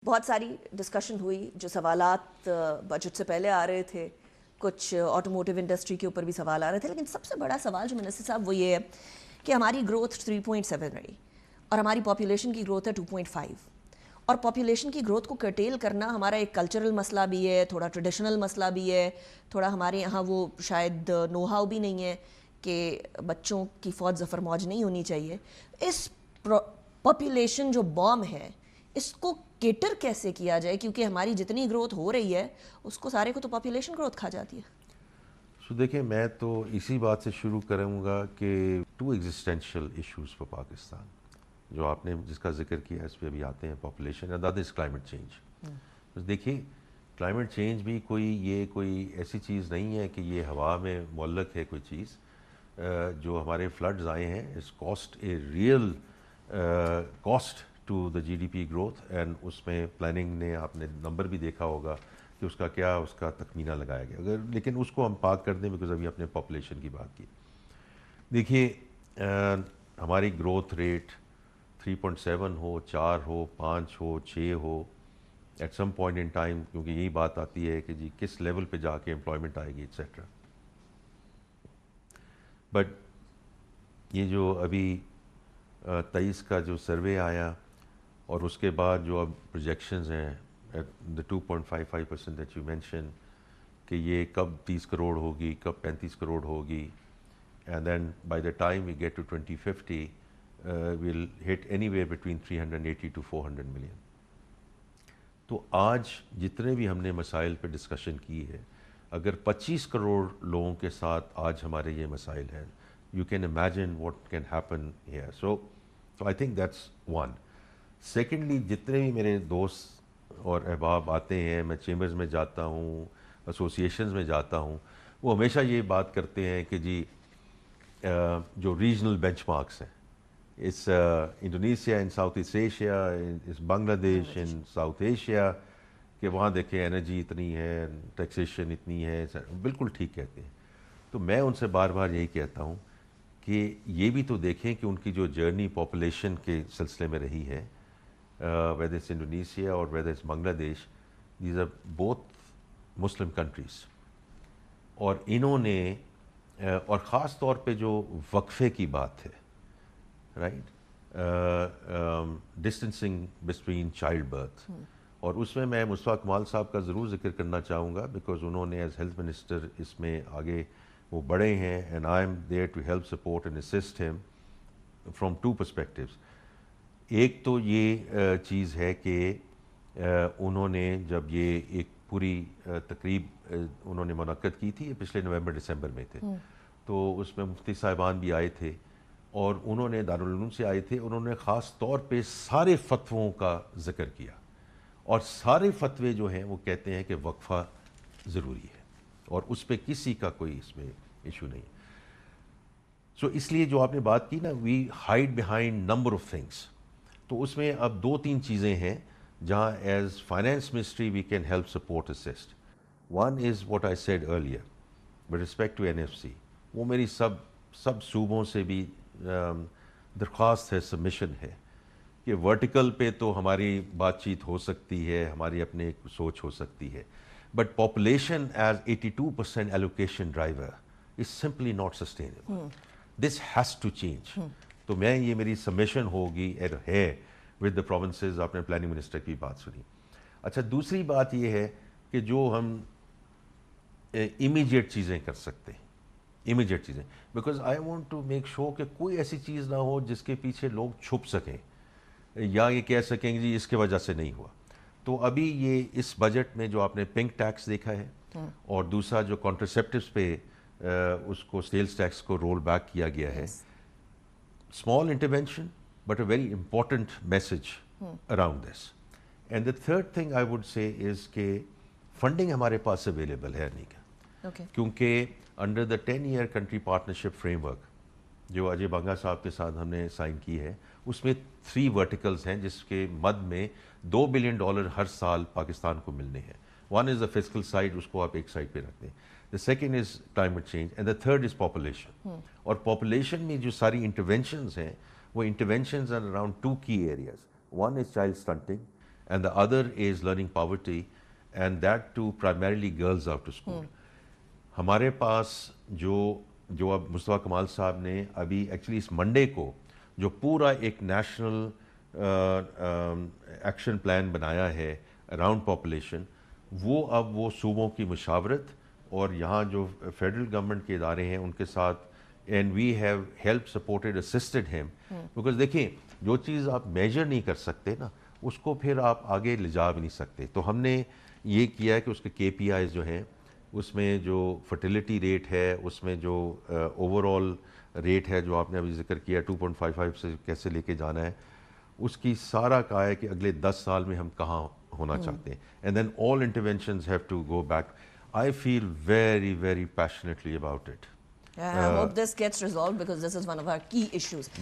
بہت ساری ڈسکشن ہوئی، جو سوالات بجٹ سے پہلے آ رہے تھے، کچھ آٹوموٹیو انڈسٹری کے اوپر بھی سوال آ رہے تھے، لیکن سب سے بڑا سوال جو منسٹر صاحب وہ یہ ہے کہ ہماری گروتھ 3.7 رہی اور ہماری پاپولیشن کی گروتھ ہے 2.5، اور پاپولیشن کی گروتھ کو کرٹیل کرنا ہمارا ایک کلچرل مسئلہ بھی ہے، تھوڑا ٹریڈیشنل مسئلہ بھی ہے، تھوڑا ہمارے یہاں وہ شاید نو ہاؤ بھی نہیں ہے کہ بچوں کی فوج ظفر موج نہیں ہونی چاہیے. اس پاپولیشن جو بام ہے اس کو کیٹر کیسے کیا جائے، کیونکہ ہماری جتنی گروتھ ہو رہی ہے اس کو سارے کو تو پاپولیشن گروتھ کھا جاتی ہے. سو دیکھیں، میں تو اسی بات سے شروع کروں گا کہ 2 ایگزسٹینشیل ایشوز فار پاکستان جو آپ نے جس کا ذکر کیا، اس پہ ابھی آتے ہیں. Population and that is climate change. دیکھیے، کلائمیٹ چینج بھی کوئی ایسی چیز نہیں ہے کہ یہ ہوا میں معلق ہے کوئی چیز. جو ہمارے فلڈز آئے ہیں اس cost a real cost to the G D P growth, and اس میں پلاننگ نے آپ نے نمبر بھی دیکھا ہوگا کہ اس کا تخمینہ لگایا گیا. لیکن اس کو ہم پاک کر دیں بیکاز ابھی اپنے پاپولیشن کی بات کی. دیکھیے، ہماری گروتھ ریٹ 3.7 ہو، 4 ہو، 5 ہو، 6 ہو، at some point in time, کیونکہ یہی بات آتی ہے کہ جی کس لیول پہ جا کے امپلائمنٹ آئے گی ایٹسیٹرا. بٹ یہ جو ابھی 23 کا جو سروے آیا اور اس کے بعد جو اب پروجیکشنز ہیں دا 2.55% دیٹ یو مینشن کہ یہ کب 30 کروڑ ہوگی، کب 35 کروڑ ہوگی، and then by the time we get to 2050 we'll hit anywhere between 380 to 400 million. تو آج جتنے بھی ہم نے مسائل پہ ڈسکشن کی ہے، اگر 25 کروڑ لوگوں کے ساتھ آج ہمارے یہ مسائل ہیں، you can imagine what can happen here. So I think that's one. Secondly, جتنے بھی میرے دوست اور احباب آتے ہیں، میں چیمبرز میں جاتا ہوں، ایسوسیشنز میں جاتا ہوں، وہ ہمیشہ یہ بات کرتے ہیں کہ جی جو ریجنل بینچ مارکس ہیں، اس Indonesia in South East Asia, اس Bangladesh in south Asia, کہ وہاں دیکھیں انرجی اتنی ہے، ٹیکسیشن اتنی ہے. بالکل ٹھیک کہتے ہیں. تو میں ان سے بار بار یہی کہتا ہوں کہ یہ بھی تو دیکھیں کہ ان کی جو جرنی پاپولیشن کے سلسلے میں رہی ہے، whether it's Indonesia or whether it's Bangladesh, these are both Muslim countries. اور انہوں نے اور خاص طور پہ جو وقفے کی بات ہے، right, distancing between child birth, اور اس میں میں مصطفیٰ کمال صاحب کا ضرور ذکر کرنا چاہوں گا بیکاز انہوں نے ایز ہیلتھ منسٹر اس میں آگے وہ بڑھے ہیں، and I am there to help support and assist him from 2 perspectives. ایک تو یہ چیز ہے کہ انہوں نے جب یہ ایک پوری تقریب انہوں نے منعقد کی تھی، یہ پچھلے نومبر دسمبر میں تھے، تو اس میں مفتی صاحبان بھی آئے تھے اور انہوں نے دارالعلوم سے آئے تھے. انہوں نے خاص طور پہ سارے فتووں کا ذکر کیا، اور سارے فتوے جو ہیں وہ کہتے ہیں کہ وقفہ ضروری ہے، اور اس پہ کسی کا کوئی اس میں ایشو نہیں. سو اس لیے جو آپ نے بات کی نا، we hide behind number of things, تو اس میں اب 2-3 چیزیں ہیں جہاں as finance ministry we can help support assist. One is what I said earlier with respect to NFC. وہ میری سب صوبوں سے بھی درخواست ہے، سبمیشن ہے کہ ورٹیکل پہ تو ہماری بات چیت ہو سکتی ہے، ہماری اپنے ایک سوچ ہو سکتی ہے، but population as 82% allocation driver is simply not sustainable. This has to change. تو میں یہ میری سبمیشن ہوگی ہے ود دا پروونسز. آپ نے پلاننگ منسٹر کی بات سنی. اچھا، دوسری بات یہ ہے کہ جو ہم امیجیٹ چیزیں کر سکتے ہیں، امیجیٹ چیزیں، because I want to make sure کہ کوئی ایسی چیز نہ ہو جس کے پیچھے لوگ چھپ سکیں یا یہ کہہ سکیں جی اس کی وجہ سے نہیں ہوا. تو ابھی یہ اس بجٹ میں جو آپ نے پنک ٹیکس دیکھا ہے، اور دوسرا جو کانٹرسیپٹیوز پہ اس کو سیلز ٹیکس کو رول بیک کیا گیا ہے. Small intervention but a very important message around this. And the third thing I would say is کہ فنڈنگ ہمارے پاس اویلیبل ہے نہیں کیا، کیونکہ under the 10-year country partnership frame work جو اجے بنگا صاحب کے ساتھ ہم نے سائن کی ہے، اس میں 3 ورٹیکلز ہیں جس کے مد میں $2 بلین ہر سال پاکستان کو ملنے ہیں. One is the physical side, اس کو آپ ایک سائڈ پہ رکھ دیں. The second is climate change and the third is population. اور پاپولیشن میں جو ساری انٹرونشنز ہیں وہ interventions are around 2 key areas. One is child stunting and the other is learning poverty, and that too primarily girls out of school. ہمارے پاس جو اب مصطفیٰ کمال صاحب نے ابھی ایکچولی اس منڈے کو جو پورا ایک نیشنل ایکشن پلان بنایا ہے اراؤنڈ پاپولیشن، وہ اب وہ صوبوں کی مشاورت اور یہاں جو فیڈرل گورنمنٹ کے ادارے ہیں ان کے ساتھ، and we have helped supported assisted him, because دیکھیں جو چیز آپ میجر نہیں کر سکتے نا اس کو پھر آپ آگے لے جا بھی نہیں سکتے. تو ہم نے یہ کیا ہے کہ اس کے KPIs جو ہیں اس میں جو فرٹیلیٹی ریٹ ہے، اس میں جو اوور آل ریٹ ہے جو آپ نے ابھی ذکر کیا 2.55 سے کیسے لے کے جانا ہے، اس کی سارا کہا ہے کہ اگلے 10 سال میں ہم کہاں ہونا چاہتے ہیں. And then all interventions have to go back. I feel very, very passionately about it. I hope this gets resolved because this is one of our key issues.